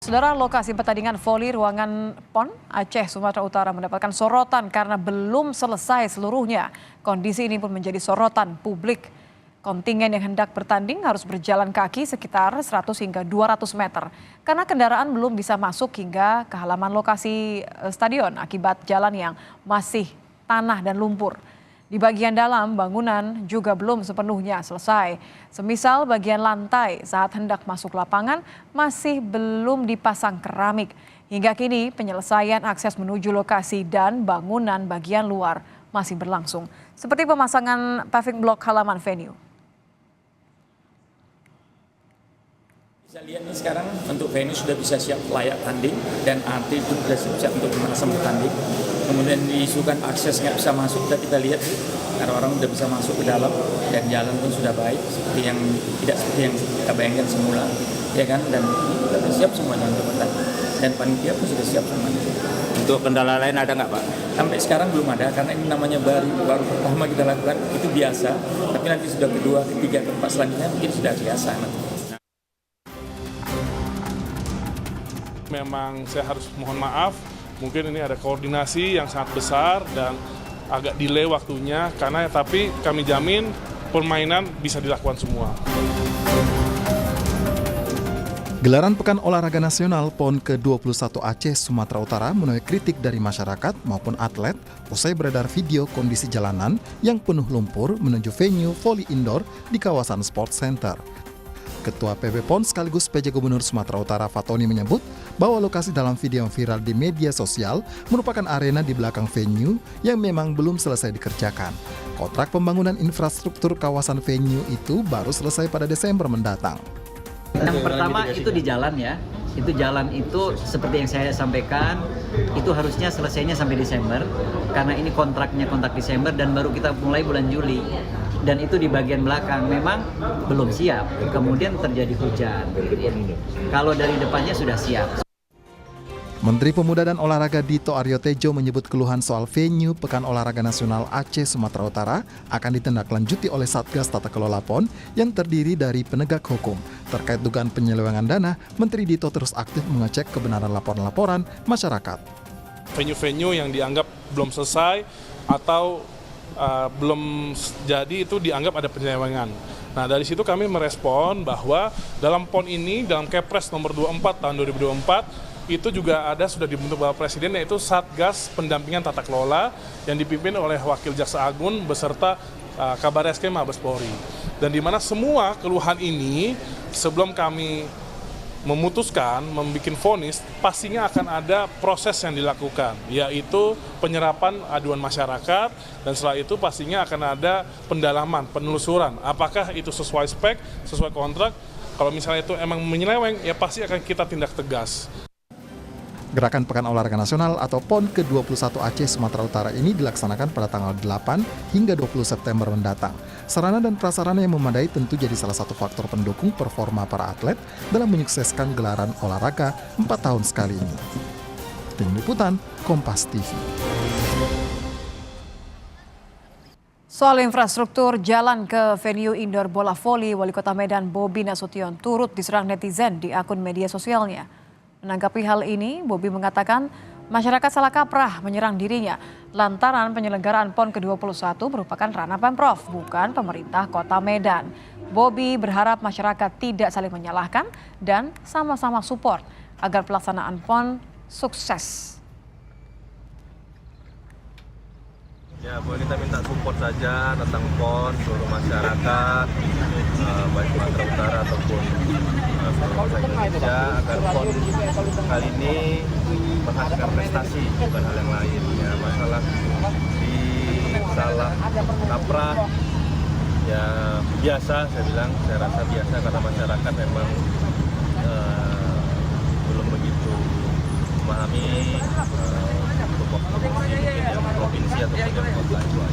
Saudara, lokasi pertandingan voli ruangan PON Aceh, Sumatera Utara mendapatkan sorotan karena belum selesai seluruhnya. Kondisi ini pun menjadi sorotan publik. Kontingen yang hendak bertanding harus berjalan kaki sekitar 100 hingga 200 meter. Karena kendaraan belum bisa masuk hingga ke halaman lokasi stadion akibat jalan yang masih tanah dan lumpur. Di bagian dalam bangunan juga belum sepenuhnya selesai. Semisal bagian lantai saat hendak masuk lapangan masih belum dipasang keramik. Hingga kini penyelesaian akses menuju lokasi dan bangunan bagian luar masih berlangsung. Seperti pemasangan paving block halaman venue. Bisa lihat nih sekarang untuk venue sudah bisa siap layak tanding dan atlet itu sudah siap untuk melaksanakan bertanding. Kemudian diisukan akses nggak bisa masuk, kita lihat karena orang sudah bisa masuk ke dalam dan jalan pun sudah baik seperti yang tidak seperti yang kita bayangkan semula, ya kan? Dan sudah siap semuanya untuk bertanding dan panitia pun sudah siap semuanya. Untuk kendala lain ada nggak Pak? Sampai sekarang belum ada karena ini namanya baru pertama kita lakukan, itu biasa. Tapi nanti sudah kedua, ketiga, keempat selanjutnya mungkin sudah biasa nanti. Memang saya harus mohon maaf, mungkin ini ada koordinasi yang sangat besar dan agak delay waktunya, tapi kami jamin permainan bisa dilakukan semua. Gelaran Pekan Olahraga Nasional PON ke-21 Aceh, Sumatera Utara menuai kritik dari masyarakat maupun atlet usai beredar video kondisi jalanan yang penuh lumpur menuju venue voli indoor di kawasan Sport Center. Ketua PB PON sekaligus PJ Gubernur Sumatera Utara Fatoni menyebut bahwa lokasi dalam video yang viral di media sosial merupakan arena di belakang venue yang memang belum selesai dikerjakan. Kontrak pembangunan infrastruktur kawasan venue itu baru selesai pada Desember mendatang. Yang pertama itu di jalan ya, itu jalan itu seperti yang saya sampaikan, itu harusnya selesainya sampai Desember, karena ini kontrak Desember dan baru kita mulai bulan Juli. Dan itu di bagian belakang memang belum siap, kemudian terjadi hujan. Kalau dari depannya sudah siap. Menteri Pemuda dan Olahraga Dito Aryo Tejo menyebut keluhan soal venue Pekan Olahraga Nasional Aceh Sumatera Utara akan ditindaklanjuti oleh Satgas Tata Kelola PON yang terdiri dari penegak hukum. Terkait dugaan penyelewengan dana, Menteri Dito terus aktif mengecek kebenaran laporan-laporan masyarakat. Venue-venue yang dianggap belum selesai atau belum jadi itu dianggap ada penyelewengan. Nah, dari situ kami merespon bahwa dalam PON ini, dalam Kepres nomor 24 tahun 2024, itu juga sudah dibentuk Bapak Presiden, yaitu Satgas Pendampingan Tata Kelola yang dipimpin oleh Wakil Jaksa Agung beserta Kabar Eskrim Mabes Polri. Dan di mana semua keluhan ini sebelum kami memutuskan, membuat vonis, pastinya akan ada proses yang dilakukan, yaitu penyerapan aduan masyarakat, dan setelah itu pastinya akan ada pendalaman, penelusuran, apakah itu sesuai spek, sesuai kontrak. Kalau misalnya itu emang menyeleweng, ya pasti akan kita tindak tegas. Gerakan Pekan Olahraga Nasional atau PON ke-21 Aceh Sumatera Utara ini dilaksanakan pada tanggal 8 hingga 20 September mendatang. Sarana dan prasarana yang memadai tentu jadi salah satu faktor pendukung performa para atlet dalam menyukseskan gelaran olahraga 4 tahun sekali ini. Tim Liputan, Kompas TV. Soal infrastruktur jalan ke venue indoor bola voli, Wali Kota Medan Bobi Nasution turut diserang netizen di akun media sosialnya. Menanggapi hal ini, Bobi mengatakan masyarakat salah kaprah menyerang dirinya lantaran penyelenggaraan PON ke-21 merupakan ranah Pemprov, bukan pemerintah Kota Medan. Bobi berharap masyarakat tidak saling menyalahkan dan sama-sama support agar pelaksanaan PON sukses. Ya, boleh kita minta support saja tentang PON seluruh masyarakat, baik Sumatera Utara ataupun seluruh Indonesia, agar PON kali ini menghasilkan prestasi, bukan hal yang lain. Ya, masalah di salah kaprah, ya biasa saya bilang, saya rasa biasa karena masyarakat memang belum begitu memahami provinsi atau kota itu aja.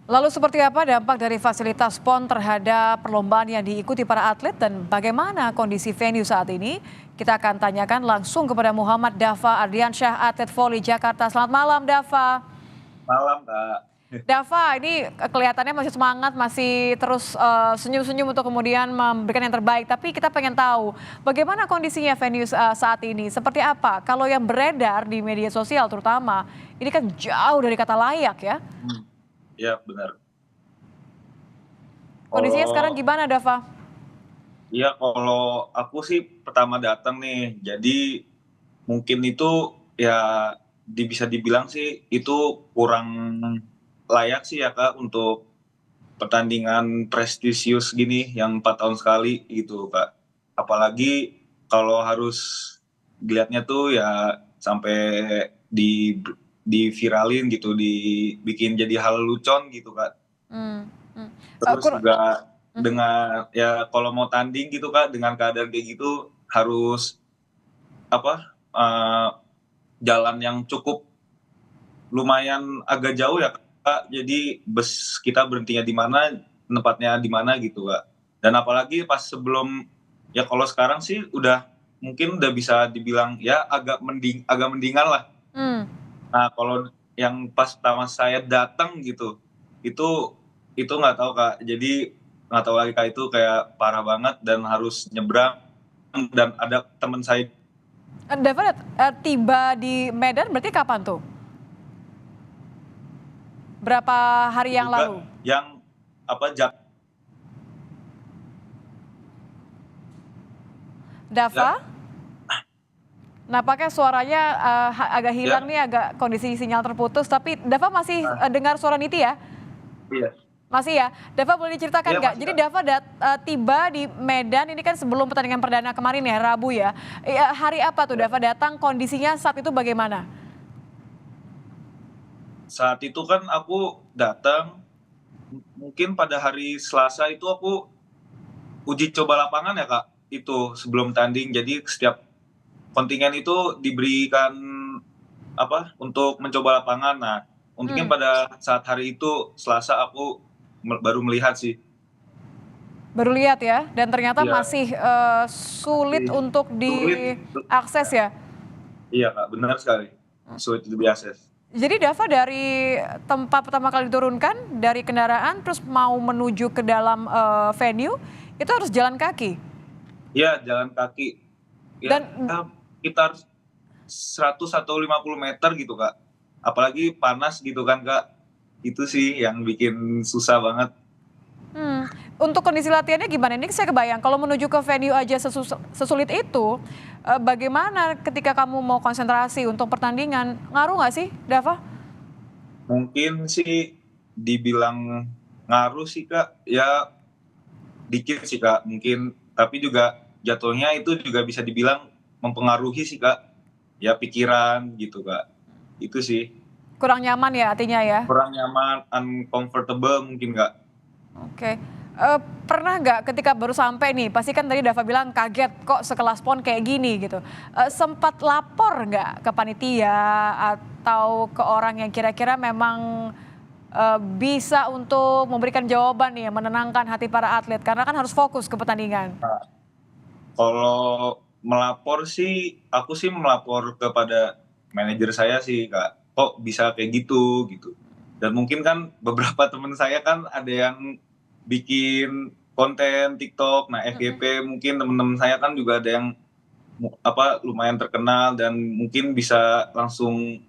Lalu seperti apa dampak dari fasilitas PON terhadap perlombaan yang diikuti para atlet dan bagaimana kondisi venue saat ini? Kita akan tanyakan langsung kepada Muhammad Dava Ardiansyah, atlet voli Jakarta. Selamat malam, Dava. Malam, Mbak. Dava, ini kelihatannya masih semangat, masih terus senyum-senyum untuk kemudian memberikan yang terbaik. Tapi kita pengen tahu bagaimana kondisinya venue saat ini, seperti apa? Kalau yang beredar di media sosial terutama, ini kan jauh dari kata layak ya. Ya benar. Kondisinya sekarang Kalau gimana, Dava? iya kalau aku sih pertama datang nih, jadi mungkin itu ya bisa dibilang sih itu kurang layak sih ya Kak untuk pertandingan prestisius gini yang 4 tahun sekali gitu Kak. Apalagi kalau harus dilihatnya tuh ya sampai di diviralin gitu, dibikin jadi hal lucon gitu Kak. Hmm, hmm. Terus Kur- juga dengan ya kalau mau tanding gitu Kak dengan keadaan kayak gitu harus apa jalan yang cukup lumayan agak jauh ya Kak. Jadi bus kita berhentinya di mana, tempatnya di mana gitu Kak. Dan apalagi pas sebelum ya kalau sekarang sih udah mungkin udah bisa dibilang ya agak mendingan lah. hmm. Nah, kalau yang pas pertama saya datang gitu, itu nggak tahu Kak. Jadi nggak tahu lagi Kak itu kayak parah banget dan harus nyebrang dan ada teman saya Dava tiba di Medan berarti kapan tuh? Berapa hari yang juga lalu? yang apa Dava? Nampaknya suaranya agak hilang nih, agak kondisi sinyal terputus. Tapi Dava masih dengar suara Niti ya? iya. Masih ya? Dava boleh diceritakan Iya, nggak? masih, Jadi Kak. Dava tiba di Medan ini kan sebelum pertandingan perdana kemarin ya, Rabu ya. Hari apa tuh Dava datang, kondisinya saat itu bagaimana? Saat itu kan aku datang mungkin pada hari Selasa itu aku uji coba lapangan ya Kak. Itu sebelum tanding. Jadi setiap kontingen itu diberikan apa untuk mencoba lapangan. Nah, mungkin Hmm. pada saat hari itu Selasa aku baru melihat sih. Baru lihat ya, dan ternyata Iya, masih sulit masih untuk sulit. diakses ya. Iya Kak, benar sekali. Sulit biasa. Jadi Dava dari tempat pertama kali diturunkan dari kendaraan terus mau menuju ke dalam venue itu harus jalan kaki. Iya, jalan kaki. Ya, Dan sekitar 100 atau 50 meter gitu Kak. Apalagi panas gitu kan Kak. Itu sih yang bikin susah banget. untuk kondisi latihannya gimana? Ini saya kebayang kalau menuju ke venue aja sesulit itu, bagaimana ketika kamu mau konsentrasi untuk pertandingan? Ngaruh nggak sih, Dava? Mungkin sih dibilang ngaruh sih Kak. Ya dikit sih Kak mungkin. Tapi juga jatuhnya itu juga bisa dibilang mempengaruhi sih Kak. Ya pikiran gitu Kak. Itu sih. Kurang nyaman ya artinya ya? Kurang nyaman, uncomfortable mungkin Kak. Oke. Pernah nggak ketika baru sampai nih, pasti kan tadi Dava bilang kaget kok sekelas PON kayak gini gitu. Sempat lapor nggak ke panitia atau ke orang yang kira-kira memang bisa untuk memberikan jawaban nih yang menenangkan hati para atlet karena kan harus fokus ke pertandingan. Kalau melapor sih, aku sih melapor kepada manajer saya sih Kak. Kok bisa kayak gitu gitu. Dan mungkin kan beberapa teman saya kan ada yang bikin konten TikTok, nah FYP mungkin teman-teman saya kan juga ada yang apa lumayan terkenal dan mungkin bisa langsung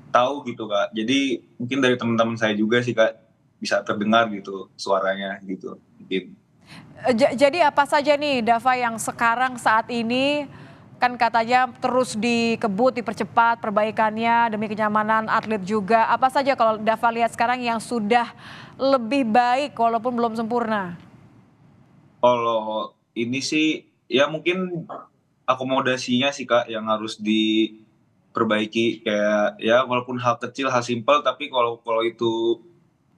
tahu gitu Kak. Jadi mungkin dari teman-teman saya juga sih Kak bisa terdengar gitu suaranya gitu mungkin. Jadi apa saja nih Dava yang sekarang saat ini kan katanya terus dikebut, dipercepat perbaikannya demi kenyamanan atlet juga. Apa saja kalau Dava lihat sekarang yang sudah lebih baik walaupun belum sempurna? Kalau ini sih ya mungkin akomodasinya sih Kak yang harus diperbaiki kayak ya walaupun hal kecil, hal simpel tapi kalau itu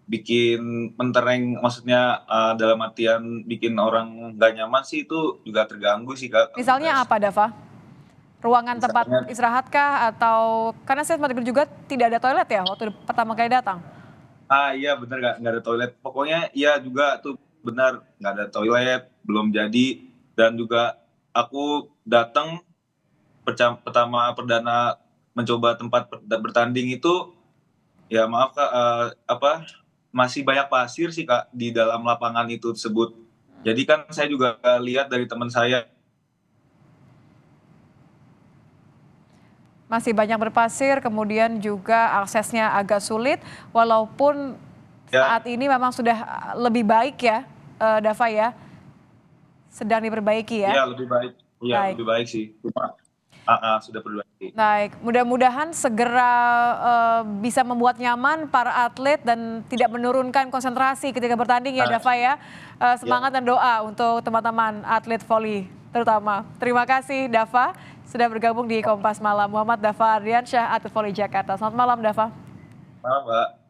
bikin mentereng maksudnya dalam artian bikin orang nggak nyaman sih itu juga terganggu sih Kak. Misalnya apa Dava? Ruangan tempat Misalnya istirahat kah atau karena saya sempat dengar juga tidak ada toilet ya waktu pertama kali datang? iya bener nggak ada toilet. Pokoknya iya juga tuh benar nggak ada toilet, belum jadi dan juga aku datang pertama perdana mencoba tempat bertanding itu Ya maaf Kak, masih banyak pasir sih Kak di dalam lapangan itu tersebut. Jadi kan saya juga lihat dari teman saya. Masih banyak berpasir, kemudian juga aksesnya agak sulit, walaupun Ya. saat ini memang sudah lebih baik ya, Dava ya, sedang diperbaiki ya. Iya lebih baik. Iya Baik. lebih baik sih. Sudah perbaiki. Baik, mudah-mudahan segera bisa membuat nyaman para atlet dan tidak menurunkan konsentrasi ketika bertanding ya, Dava ya. Semangat dan doa untuk teman-teman atlet voli terutama. Terima kasih Dava sudah bergabung di Kompas Malam. Muhammad Dava Ardiansyah, atlet voli Jakarta. Selamat malam Dava. Maaf Mbak.